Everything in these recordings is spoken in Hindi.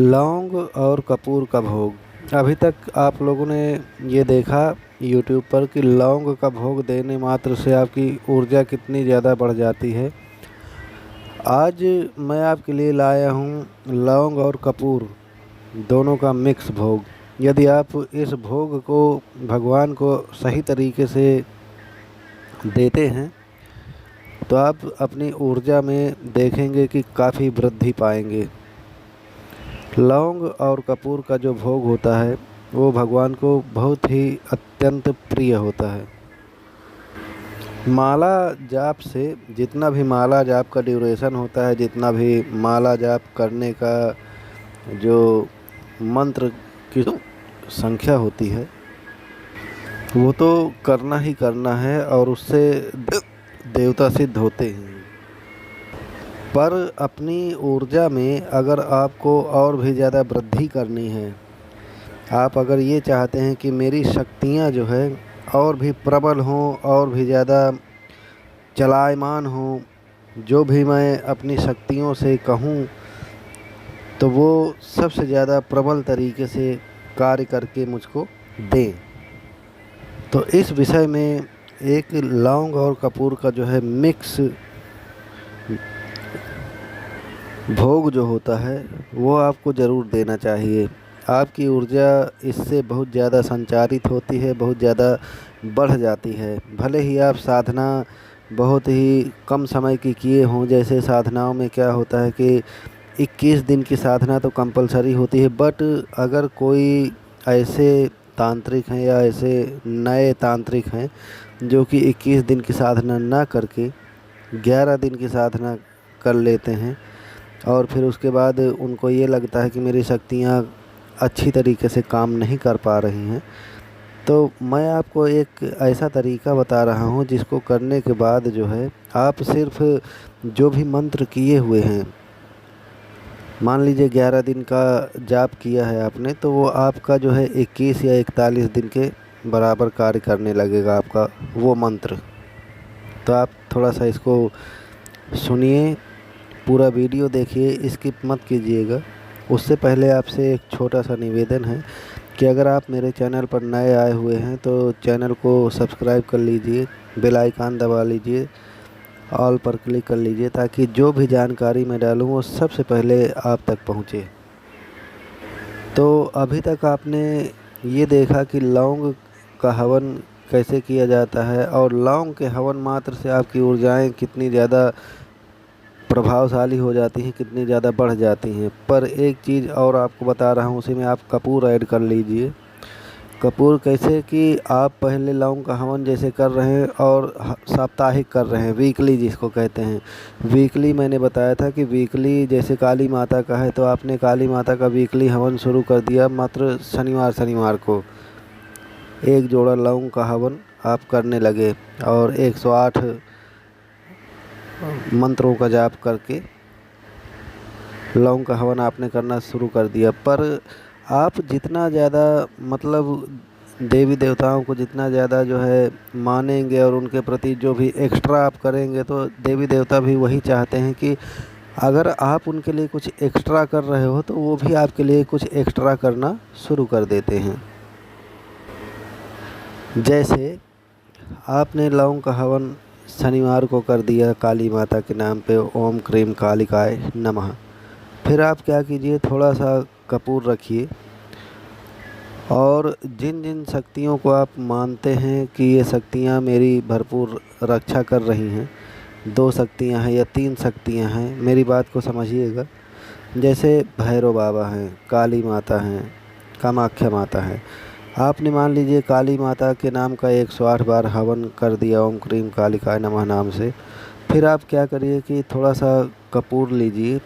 लौंग और कपूर का भोग। अभी तक आप लोगों ने ये देखा यूट्यूब पर कि लौंग का भोग देने मात्र से आपकी ऊर्जा कितनी ज़्यादा बढ़ जाती है। आज मैं आपके लिए लाया हूँ लौंग और कपूर दोनों का मिक्स भोग। यदि आप इस भोग को भगवान को सही तरीके से देते हैं तो आप अपनी ऊर्जा में देखेंगे कि काफ़ी वृद्धि पाएंगे। लौंग और कपूर का जो भोग होता है वो भगवान को बहुत ही अत्यंत प्रिय होता है। माला जाप से जितना भी माला जाप का ड्यूरेशन होता है, जितना भी माला जाप करने का जो मंत्र की संख्या होती है वो तो करना ही करना है और उससे देवता सिद्ध होते हैं। पर अपनी ऊर्जा में अगर आपको और भी ज़्यादा वृद्धि करनी है, आप अगर ये चाहते हैं कि मेरी शक्तियाँ जो है और भी प्रबल हों और भी ज़्यादा चलायमान हों, जो भी मैं अपनी शक्तियों से कहूँ तो वो सबसे ज़्यादा प्रबल तरीके से कार्य करके मुझको दें, तो इस विषय में एक लौंग और कपूर का जो है मिक्स भोग जो होता है वो आपको ज़रूर देना चाहिए। आपकी ऊर्जा इससे बहुत ज़्यादा संचारित होती है, बहुत ज़्यादा बढ़ जाती है। भले ही आप साधना बहुत ही कम समय की किए हों, जैसे साधनाओं में क्या होता है कि 21 दिन की साधना तो कंपलसरी होती है, बट अगर कोई ऐसे तांत्रिक हैं या ऐसे नए तांत्रिक हैं जो कि 21 दिन की साधना ना करके 11 दिन की साधना कर लेते हैं और फिर उसके बाद उनको ये लगता है कि मेरी शक्तियाँ अच्छी तरीके से काम नहीं कर पा रही हैं, तो मैं आपको एक ऐसा तरीका बता रहा हूँ जिसको करने के बाद जो है आप सिर्फ जो भी मंत्र किए हुए हैं, मान लीजिए 11 दिन का जाप किया है आपने, तो वो आपका जो है 21 या 41 दिन के बराबर कार्य करने लगेगा आपका वो मंत्र। तो आप थोड़ा सा इसको सुनिए, पूरा वीडियो देखिए, स्किप मत कीजिएगा। उससे पहले आपसे एक छोटा सा निवेदन है कि अगर आप मेरे चैनल पर नए आए हुए हैं तो चैनल को सब्सक्राइब कर लीजिए, बेल आइकन दबा लीजिए, ऑल पर क्लिक कर लीजिए ताकि जो भी जानकारी मैं डालूँ वो सबसे पहले आप तक पहुँचे। तो अभी तक आपने ये देखा कि लौंग का हवन कैसे किया जाता है और लौंग के हवन मात्र से आपकी ऊर्जाएं कितनी ज़्यादा प्रभावशाली हो जाती हैं, कितनी ज़्यादा बढ़ जाती हैं। पर एक चीज़ और आपको बता रहा हूँ, उसी में आप कपूर ऐड कर लीजिए। कपूर कैसे कि आप पहले लौंग का हवन जैसे कर रहे हैं और साप्ताहिक कर रहे हैं, वीकली जिसको कहते हैं। वीकली मैंने बताया था कि वीकली जैसे काली माता का है तो आपने काली माता का वीकली हवन शुरू कर दिया, मात्र शनिवार शनिवार को एक जोड़ा लौंग का हवन आप करने लगे और 108 मंत्रों का जाप करके लौंग का हवन आपने करना शुरू कर दिया। पर आप जितना ज़्यादा मतलब देवी देवताओं को जितना ज़्यादा जो है मानेंगे और उनके प्रति जो भी एक्स्ट्रा आप करेंगे तो देवी देवता भी वही चाहते हैं कि अगर आप उनके लिए कुछ एक्स्ट्रा कर रहे हो तो वो भी आपके लिए कुछ एक्स्ट्रा करना शुरू कर देते हैं। जैसे आपने लौंग का हवन शनिवार को कर दिया काली माता के नाम पे, ओम क्रीम कालिकाय नमः। फिर आप क्या कीजिए, थोड़ा सा कपूर रखिए और जिन जिन शक्तियों को आप मानते हैं कि ये शक्तियाँ मेरी भरपूर रक्षा कर रही हैं, 2 शक्तियाँ हैं या 3 शक्तियाँ हैं, मेरी बात को समझिएगा। जैसे भैरव बाबा हैं, काली माता हैं, कामाख्या माता हैं। आपने मान लीजिए काली माता के नाम का 108 बार हवन कर दिया ओम क्रीम कालिकाय नमः नाम से। फिर आप क्या करिए कि थोड़ा सा कपूर लीजिए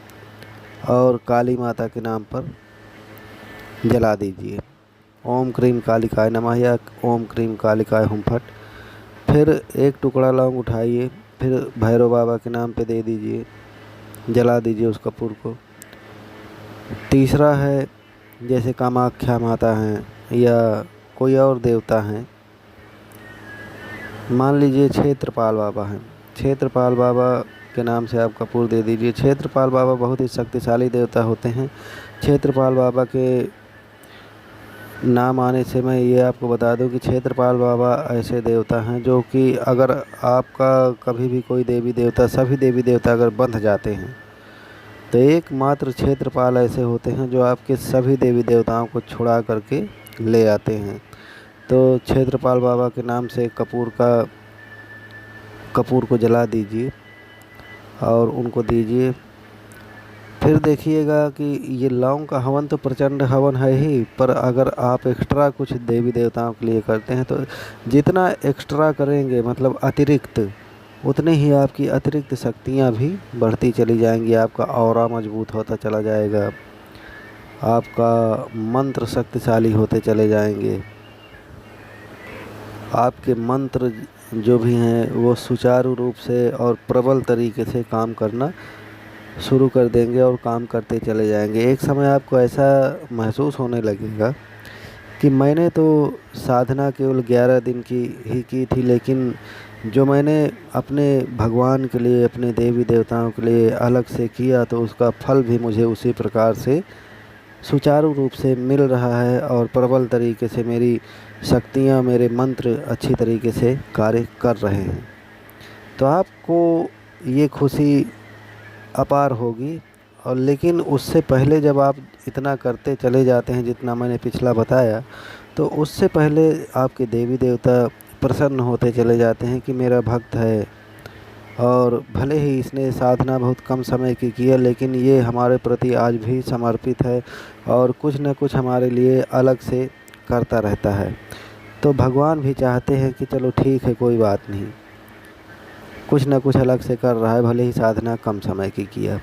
और काली माता के नाम पर जला दीजिए, ओम क्रीम कालिकाय नमः या ओम क्रीम कालिकाय हुम फट। फिर एक टुकड़ा लौंग उठाइए, फिर भैरव बाबा के नाम पे दे दीजिए, जला दीजिए उस कपूर को। तीसरा है जैसे कामाख्या माता हैं या कोई और देवता हैं, मान लीजिए क्षेत्रपाल बाबा हैं, क्षेत्रपाल बाबा के नाम से आप कपूर दे दीजिए। क्षेत्रपाल बाबा बहुत ही शक्तिशाली देवता होते हैं। क्षेत्रपाल बाबा के नाम आने से मैं ये आपको बता दूं कि क्षेत्रपाल बाबा ऐसे देवता हैं जो कि अगर आपका कभी भी कोई देवी देवता, सभी देवी देवता अगर बंध जाते हैं तो एकमात्र क्षेत्रपाल ऐसे होते हैं जो आपके सभी देवी देवताओं को छुड़ा करके ले आते हैं। तो क्षेत्रपाल बाबा के नाम से कपूर को जला दीजिए और उनको दीजिए। फिर देखिएगा कि ये लौंग का हवन तो प्रचंड हवन है ही, पर अगर आप एक्स्ट्रा कुछ देवी देवताओं के लिए करते हैं तो जितना एक्स्ट्रा करेंगे मतलब अतिरिक्त, उतने ही आपकी अतिरिक्त शक्तियाँ भी बढ़ती चली जाएंगी। आपका ऑरा मजबूत होता चला जाएगा, आपका मंत्र शक्तिशाली होते चले जाएंगे, आपके मंत्र जो भी हैं वो सुचारू रूप से और प्रबल तरीके से काम करना शुरू कर देंगे और काम करते चले जाएंगे। एक समय आपको ऐसा महसूस होने लगेगा कि मैंने तो साधना केवल 11 दिन की ही की थी, लेकिन जो मैंने अपने भगवान के लिए, अपने देवी देवताओं के लिए अलग से किया तो उसका फल भी मुझे उसी प्रकार से सुचारू रूप से मिल रहा है और प्रबल तरीके से मेरी शक्तियाँ, मेरे मंत्र अच्छी तरीके से कार्य कर रहे हैं। तो आपको ये खुशी अपार होगी। और लेकिन उससे पहले जब आप इतना करते चले जाते हैं जितना मैंने पिछला बताया, तो उससे पहले आपके देवी देवता प्रसन्न होते चले जाते हैं कि मेरा भक्त है और भले ही इसने साधना बहुत कम समय की है, लेकिन ये हमारे प्रति आज भी समर्पित है और कुछ न कुछ हमारे लिए अलग से करता रहता है। तो भगवान भी चाहते हैं कि चलो ठीक है, कोई बात नहीं, कुछ न कुछ अलग से कर रहा है, भले ही साधना कम समय की किया।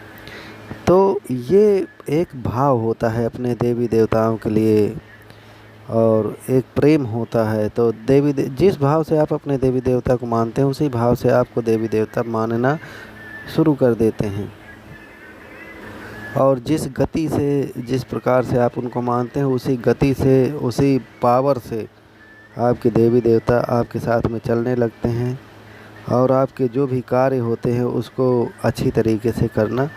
तो ये एक भाव होता है अपने देवी देवताओं के लिए और एक प्रेम होता है। तो जिस भाव से आप अपने देवी देवता को मानते हैं उसी भाव से आपको देवी देवता मानना शुरू कर देते हैं। और जिस गति से, जिस प्रकार से आप उनको मानते हैं उसी गति से, उसी पावर से आपके देवी देवता आपके साथ में चलने लगते हैं और आपके जो भी कार्य होते हैं उसको अच्छी तरीके से करना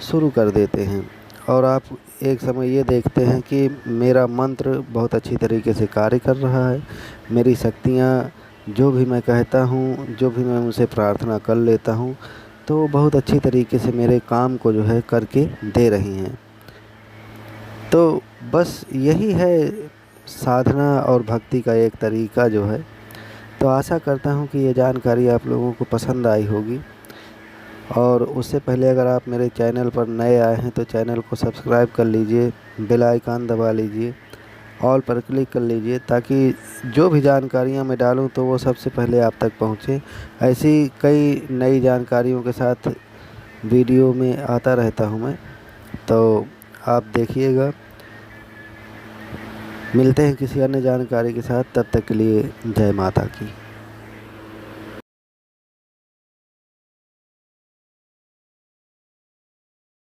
शुरू कर देते हैं। और आप एक समय ये देखते हैं कि मेरा मंत्र बहुत अच्छी तरीके से कार्य कर रहा है, मेरी शक्तियाँ जो भी मैं कहता हूँ, जो भी मैं उनसे प्रार्थना कर लेता हूँ, तो बहुत अच्छी तरीके से मेरे काम को जो है करके दे रही हैं। तो बस यही है साधना और भक्ति का एक तरीका जो है। तो आशा करता हूँ कि ये जानकारी आप लोगों को पसंद आई होगी। और उससे पहले अगर आप मेरे चैनल पर नए आए हैं तो चैनल को सब्सक्राइब कर लीजिए, बेल आइकन दबा लीजिए, ऑल पर क्लिक कर लीजिए, ताकि जो भी जानकारियाँ मैं डालूँ तो वो सबसे पहले आप तक पहुँचे। ऐसी कई नई जानकारियों के साथ वीडियो में आता रहता हूँ मैं, तो आप देखिएगा। मिलते हैं किसी अन्य जानकारी के साथ, तब तक के लिए जय माता की।